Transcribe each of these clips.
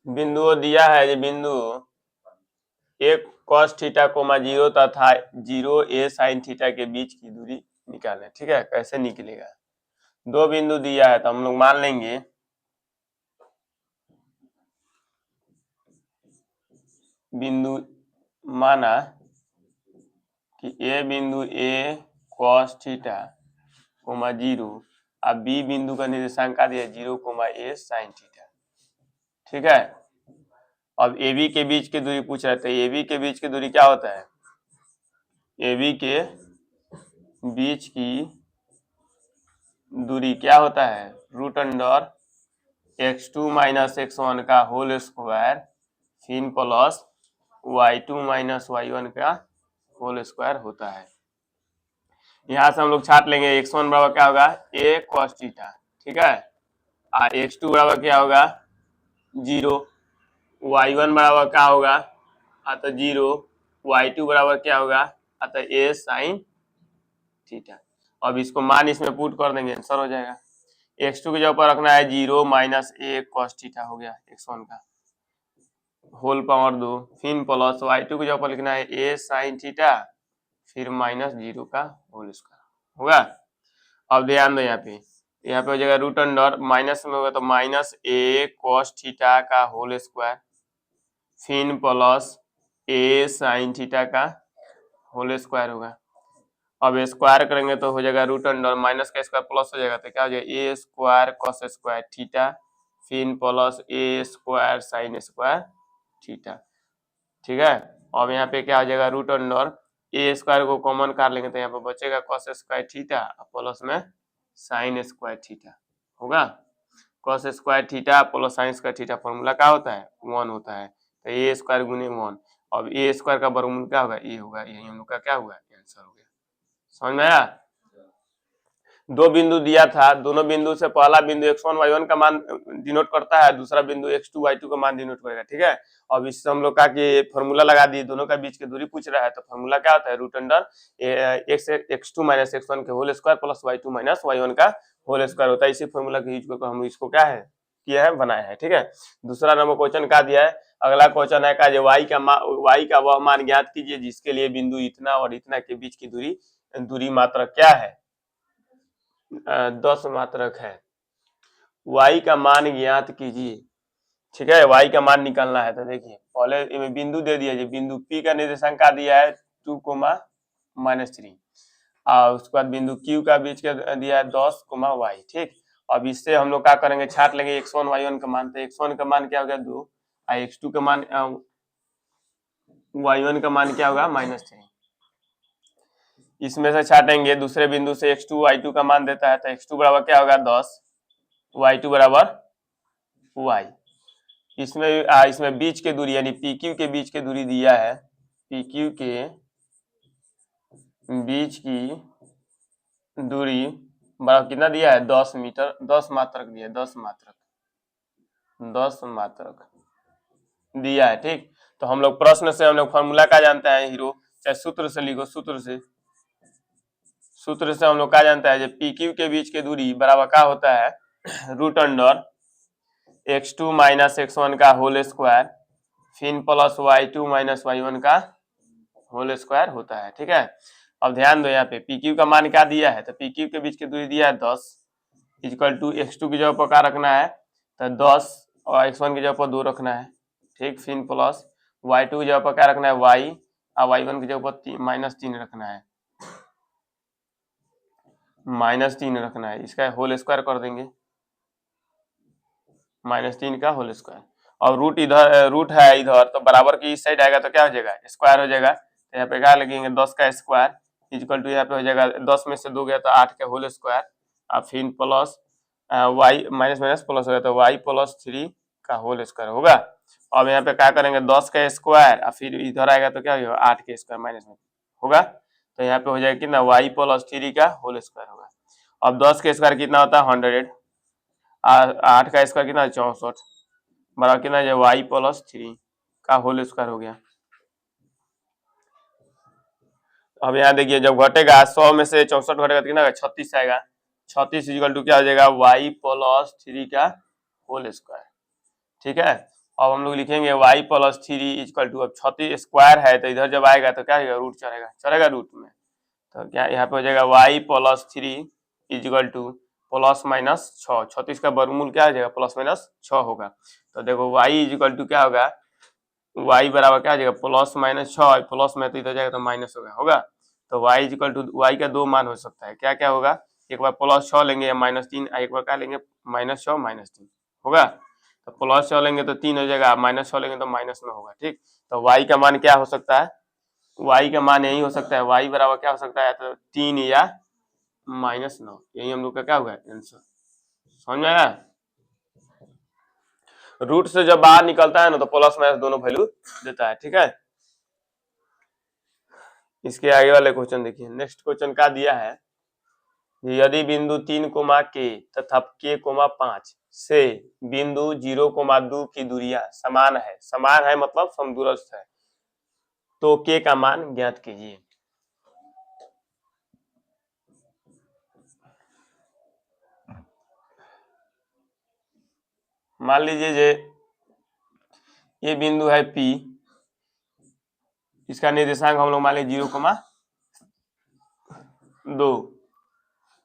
बिंदु दिया है ये बिंदु एक cos थीटा कोमा 0 तथा 0 a sin थीटा के बीच की दूरी निकालें। ठीक है, कैसे निकलेगा? दो बिंदु दिया है तो हम लोग मान लेंगे बिंदु माना कि ए बिंदु a cos थीटा कोमा 0 अब बी बिंदु का निर्देशांक दिया 0 कोमा a sin थीटा। ठीक है, अब ए बी के बीच की दूरी पूछ रहे थे। ए बी के बीच की दूरी क्या होता है? ए बी के बीच की दूरी क्या होता है? Root under x2 minus x1 का होल स्क्वायर फिर प्लस y2 माइनस y1 का होल स्क्वायर होता है। यहाँ से हम लोग छाट लेंगे x1 बराबर क्या होगा? a cos theta. ठीक है, और x2 बराबर क्या होगा? 0। y1 बराबर क्या होगा? अतः 0। y2 बराबर क्या होगा? अतः a sin थीटा। अब इसको मान इसमें पुट कर देंगे, आंसर हो जाएगा। x2 के जगह पर रखना है 0 माइनस a cos थीटा हो गया x1 का होल पावर 2 फिर प्लस y2 की जगह पर लिखना है a sin थीटा फिर माइनस 0 का होल स्क्वायर होगा। अब ध्यान दो यहाँ पे हो जाएगा रूट अंडर माइनस में होगा तो माइनस a cos थीटा का होल स्क्वायर फिर प्लस a sin थीटा का होल स्क्वायर होगा। अब स्क्वायर करेंगे तो हो जाएगा रूट अंडर माइनस का स्क्वायर प्लस हो जाएगा तो क्या हो जाएगा? ए स्क्वायर कॉस स्क्वायर थीटा फिर प्लस ए स्क्वायर साइन स्क्वायर थीटा। ठीक है, अब यहाँ पे क्या हो जाएगा? रूट अंडर ए स्क्वायर को कॉमन कर लेंगे तो यहाँ पे बचेगा कॉस स्क्वायर थीटा प्लस में साइन स्क्वायर थीटा होगा। Cos square theta plus sine square theta formula क्या होता है? 1 होता है। तो ए स्क्वायर गुने 1। अब ए स्क्वायर का वर्गमूल क्या होगा? ए होगा। यही हम लोग का क्या हुआ? आंसर हो गया। समझ में आया? दो बिंदु दिया था, दोनों बिंदु से पहला बिंदु x1 y1 का मान डिनोट करता है, दूसरा बिंदु x2 y2 का मान डिनोट करेगा। ठीक है, अब इससे हम लोग का कि फॉर्मूला लगा दिए, दोनों का बीच की दूरी पूछ रहा है तो फॉर्मूला क्या होता है? Root under x2 minus x1 के whole square plus y2 minus y1 का होल स्क्वायर होता है। इसी फॉर्मूला के यूज करके हम इसको क्या है किया है? बनाया है। ठीक है, दूसरा नंबर क्वेश्चन क्या दिया है? अगला क्वेश्चन है का y का वह मान ज्ञात कीजिए जिसके लिए बिंदु इतना और इतना के बीच की दूरी मात्रक क्या है? 10 मात्रक है। y का मान ज्ञात कीजिए। ठीक है, y का मान निकालना है तो देखिए पहले बिंदु दे दिया है, बिंदु P का निर्देशांक क्या दिया है? 2, -3 और उसके बाद बिंदु Q का बीच का दिया है 10, y। ठीक, अब इससे हम लोग क्या करेंगे? छाट लेंगे x1 y1 का मान। तो x1 का मान क्या हो गया? 2 और x2 का मान y1 का मान क्या होगा? -3। इसमें से छाटेंगे दूसरे बिंदु से x2 y2 का मान देता है तो x2 बराबर क्या होगा? 10, y2 बराबर y। इसमें बीच के दूरी यानी PQ के बीच के दूरी दिया है, PQ के बीच की दूरी बराबर कितना दिया है? 10 मीटर, 10 मात्रक दिया है, 10 मात्रक दिया है। ठीक, तो हम लोग प्रश्न से हम लोग फॉर्मूला क्या जानते हैं? हीरो चाहे सूत्र से लिखो, सूत्र से हम लोग क्या जानते हैं? PQ के बीच के दूरी बराबर क्या होता है? Root under x2 minus x1 का होल स्क्वायर फिर प्लस y2 माइनस y1 का होल स्क्वायर होता है। ठीक है, अब ध्यान दो यहाँ पे PQ का मान क्या दिया है? तो PQ के बीच की दूरी दिया है 10 इक्वल टू x2 की जगह पर क्या रखना है? तो 10 और x1 की जगह पर 2 रखना है। ठीक, फिर प्लस y2 की जगह पर क्या रखना है? y और y1 की जगह पर -3 रखना है, -3 रखना है। इसका होल स्क्वायर कर देंगे, -3 का होल स्क्वायर। और रूट है इधर तो बराबर की इस साइड आएगा तो क्या हो जाएगा? स्क्वायर हो जाएगा। तो यहाँ पे क्या लगेंगे? 10 का स्क्वायर इक्वल टू यहाँ पे हो जाएगा 10 में से 2 गया तो 8 का होल स्क्वायर और फिर plus y minus minus plus हो गया तो y प्लस 3 का होल स्क्वायर होगा। अब यहाँ पे क्या करेंगे? 10 का स्क्वायर और फिर इधर आएगा तो क्या होगा? 8 का स्क्वायर माइनस में होगा तो यहाँ पे हो जाएगा कितना? y प्लस 3 का होल स्क्वायर होगा। अब 10 का स्क्वायर कितना होता है? 100 और 8 का स्क्वायर कितना? 64 बराबर कितना है? y प्लस 3 का होल स्क्वायर हो गया। अब यहाँ देखिए जब घटेगा 100 में से 64 घटेगा तो कितना? 36 आएगा। 36 इक्वल टू क्या हो जाएगा? y प्लस 3 का होल स्क्वायर। ठीक है, अब हम लोग लिखेंगे y प्लस 3 इक्वल टू, अब 36 स्क्वायर है तो इधर जब आएगा तो क्या आएगा, रूट चढ़ेगा रूट में, तो क्या यहाँ पे हो जाएगा y plus 3 equal two plus minus 6, 36 का वर्गमूल क्या हो जाएगा, प्लस माइनस 6 होगा। तो देखो y इक्वल टू क्या होगा, y बराबर क्या आ जाएगा, प्लस माइनस 6, प्लस में तो इधर जाएगा तो माइनस होगा। तो y इक्वल टू, y का दो मान हो सकता है, क्या क्या होगा, एक बार प्लस 6 लेंगे या माइनस 3, एक बार क्या लेंगे, माइनस 6 माइनस 3 होगा। तो प्लस 6 लेंगे तो 3 हो जाएगा, माइनस 6 लेंगे तो माइनस 9 होगा। ठीक, तो y का मान क्या हो सकता है, y का मान यही हो सकता है, y बराबर क्या हो सकता है, तो 3 या -9, यही हम लोग का क्या होगा आंसर। समझ में आया। रूट से जब बाहर निकलता है ना तो प्लस माइनस दोनों वैल्यू देता है। ठीक है, इसके आगे वाले क्वेश्चन देखिए। नेक्स्ट क्वेश्चन क्या दिया है, यदि बिंदु 3 कोमा के तथा k कोमा 5 से बिंदु 0,2 की दूरियां समान है मतलब समदूरस्थ है, तो k का मान ज्ञात कीजिए। मान लीजिए ये बिंदु है P, इसका निर्देशांक हम लोग मान लीजिए 0,2,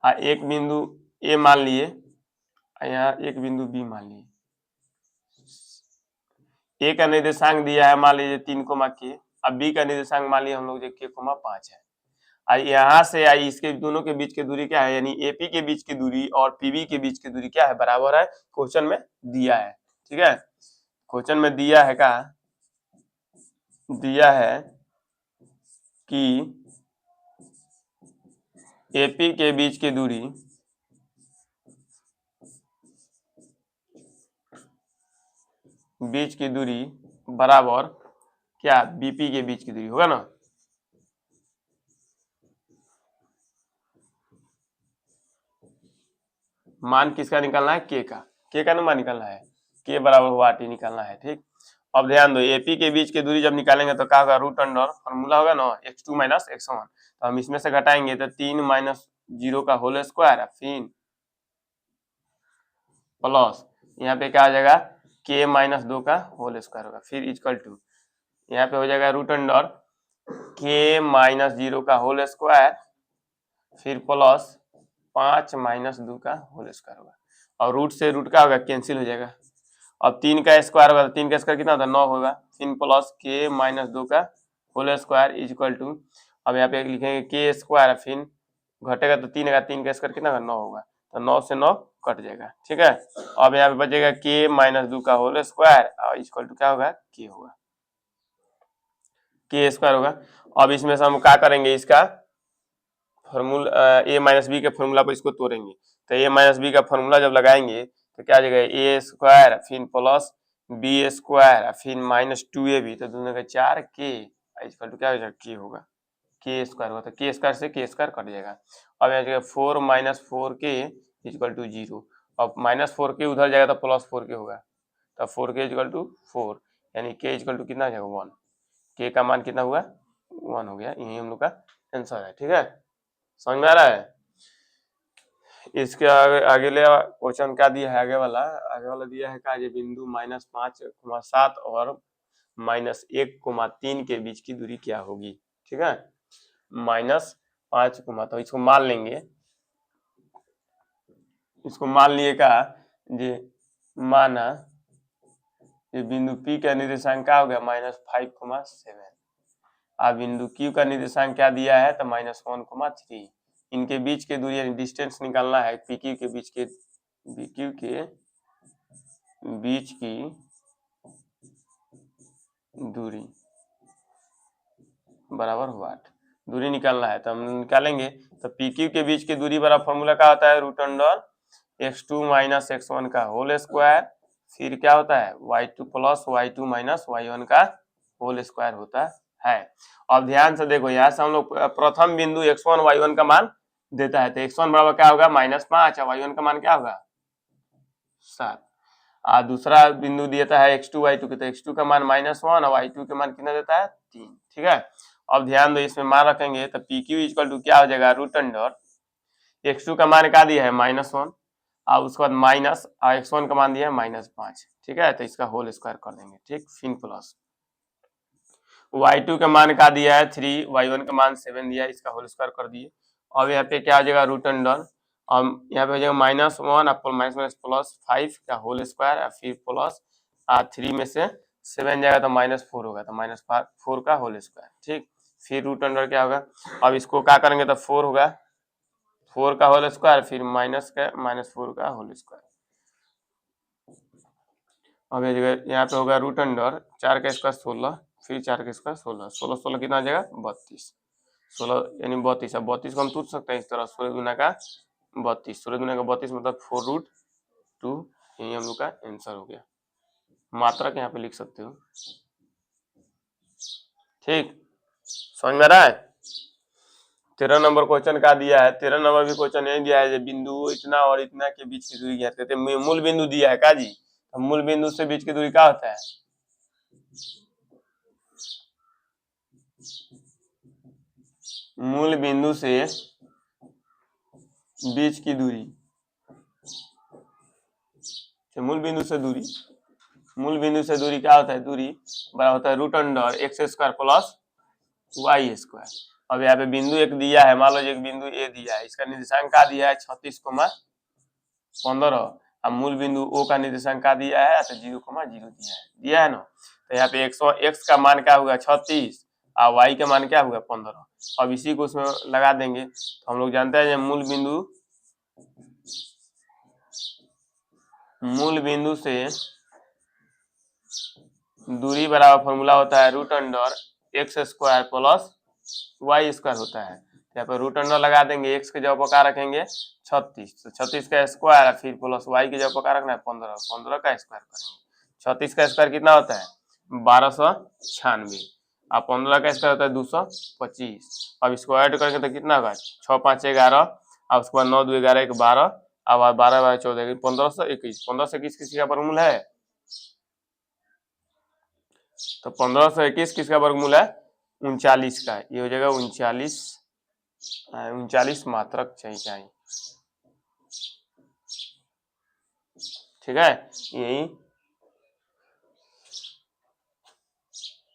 एक बिंदु A मान लिए, यहाँ एक बिंदु B मान लिए। A का निर्देशांक दिया है मान लीजिए 3,k, अब B का निर्देशांक मान लीजिए हम लोग k,5 है। यहाँ से आई इसके दोनों के बीच की दूरी क्या है, यानी AP के बीच की दूरी और PB के बीच की दूरी क्या है, बराबर है, क्वेश्चन में दिया है। ठीक है, क्वेश्चन में दिया है कि AP के बीच की दूरी बराबर क्या, BP के बीच की दूरी होगा ना। मान किसका निकालना है, k का ना मान निकालना है, k बराबर हुआ t निकालना है। ठीक, अब ध्यान दो, AP के बीच की दूरी जब निकालेंगे तो क्या होगा, रूट अंडर फॉर्मूला होगा ना x2 माइनस x1, तो हम इसमें से घटाएंगे तो 3 माइनस 0 का होल स्क्वायर, फिर प्लस यहाँ पे क्या आ जाएगा, k माइनस 2 का होल स्क्वायर होगा, फिर इक्वल टू यहाँ पे हो जाएगा रूट अंडर k माइनस 0 का होल स्क्वायर, फिर प्लस 5 माइनस 2 का होल स्क्वायर होगा, और रूट से रूट का होगा कैंसिल हो जाएगा। अब 3 का स्क्वायर होगा तो 3 का स्क्वायर कितना होता है, 9 होगा, फिर प्लस k माइनस 2 का whole square is equal to, अब यहाँ पे लिखेंगे k स्क्वायर, फिर घटेगा तो 3 का स्क्वायर कितना होगा, 9 होगा, तो 9 से 9 कट जाएगा। ठीक है, अब यहाँ पे बचेगा k माइनस 2 का होल स्क्वायर और इक्वल टू क्या होगा, k होगा, k स्क्वायर होगा। अब इसमें से हम क्या करेंगे, इसका फॉर्मूला a माइनस बी के फॉर्मूला पर इसको तोड़ेंगे, तो a माइनस बी का फॉर्मूला जब लगाएंगे तो क्या आ जाएगा, a स्क्वायर फिर प्लस b स्क्वायर फिर माइनस 2ab, तो दोनों का 4k इक्वल टू क्या हो जाएगा, k होगा, k स्क्वायर होगा, तो k स्क्वायर से k स्क्वायर कट जाएगा। अब यहाँ जाएगा 4 माइनस 4k इक्वल टू 0, अब माइनस 4k उधर जाएगा तो प्लस 4k होगा, तो 4k इक्वल टू 4, यानी k इक्वल टू कितना हो जाएगा, 1, k का मान कितना हुआ, 1 हो गया, यही हम लोग का आंसर है। ठीक है, समझ में आ रहा है। इसके आगे क्वेश्चन क्या दिया है, आगे वाला दिया है क्या, बिंदु -5,7 और -1,3 के बीच की दूरी क्या होगी। ठीक है, -5, तो इसको मान लेंगे, इसको मान लिए का जे माना ये बिंदु P का निर्देशांक क्या हो गया, -5,7, अब बिंदु Q का निर्देशांक क्या दिया है, तो -1,3, इनके बीच के दूरी यानी डिस्टेंस निकालना है, PQ के बीच की दूरी बराबर हुआ 8, दूरी निकालना है तो हम निकालेंगे, तो PQ के बीच की दूरी बराबर फॉर्मूला क्या होता है, root under x2 minus x1 का होल स्क्वायर, फिर क्या होता है y2 plus y2 minus y1 का होल स्क्वायर होता है। अब ध्यान से देखो, यहाँ से हम लोग प्रथम बिंदु x1 y1 का मान देता है, तो x1 बराबर क्या होगा, -5, और y1 का मान क्या होगा, 7, और दूसरा बिंदु देता है x2 y2 के, तो x2 का मान -1 और y2 का मान कितना देता है, 3। ठीक है, अब ध्यान दो, इसमें मान रखेंगे तो PQ इक्वल टू क्या हो जाएगा, रूट अंडर x2 का मान क्या दिया है, -1, और उसके बाद माइनस x1 का मान दिया है -5, ठीक है, तो इसका होल स्क्वायर कर देंगे, ठीक, फिर प्लस y2 का मान का दिया है 3, y1 का मान 7 दिया है, इसका होल स्क्वायर कर दिए। अब यहाँ पे क्या हो जाएगा रूट अंडर, अब यहाँ पे हो जाएगा -1 आप माइनस प्लस 5 का होल स्क्वायर और फिर प्लस 3 में से 7 जाएगा तो -4 होगा, तो -4 का होल स्क्वायर, ठीक, फिर रूट अंडर क्या होगा, अब इसको क्या करेंगे तो 4 होगा, 4 का होल स्क्वायर फिर -4 का होल स्क्वायर। अब यहाँ पे होगा रूट अंडर 4 का स्क्वायर 16, फिर 4 का स्क्वायर 16, 16 16 कितना आ जाएगा 32, 16 यानी 32, अब 32 को हम पूछ सकते हैं इस तरह 16 गुना का 32, 16 गुना का 32 मतलब 4√2, यही हम लोग का आंसर हो गया। मात्रक यहाँ पे लिख सकते हो, ठीक, समझ में आ रहा है। 13 नंबर क्वेश्चन का दिया है, 13 नंबर भी क्वेश्चन यही दिया है जो बिंदु इतना और इतना के बीच की दूरी ज्ञात करते हैं। मूल बिंदु दिया है का जी, मूल बिंदु से बीच की दूरी क्या होता है, मूल बिंदु से बीच की दूरी, मूल बिंदु से दूरी, मूल बिंदु से दूरी क्या होता है, दूरी बराबर होता है root under x² plus y²। अब यहाँ पे बिंदु एक दिया है, मान लो एक बिंदु ए दिया है, इसका निर्देशांक क्या दिया है 36,15, अब मूल बिंदु ओ का निर्देशांक क्या दिया है तो 0,0 दिया है ना, तो यहाँ पे x का मान क्या होगा 36 और y का मान क्या होगा 15। अब इसी को उसमें लगा देंगे तो हम लोग जानते हैं मूल बिंदु से दूरी बराबर फॉर्मूला होता है root under x² plus y² होता है। यहाँ पर रूट अंडर लगा देंगे, x के जगह पर क्या रखेंगे 36, तो 36 का स्क्वायर फिर प्लस y की जगह पर क्या रखना है 15, 15 का स्क्वायर करेंगे। 36 का स्क्वायर कितना होता है 1296 और 15 का स्क्वायर होता है 225। अब इसको ऐड करेंगे तो कितना होगा 6 5 11 और उसके बाद 9 2 11 1 12 अब 12 12 14 1521, 1521 किसी का वर्गमूल है, तो 1521 किसका वर्गमूल है 39 का, ये हो जाएगा 39 मात्रक चाहिए, ठीक है, यही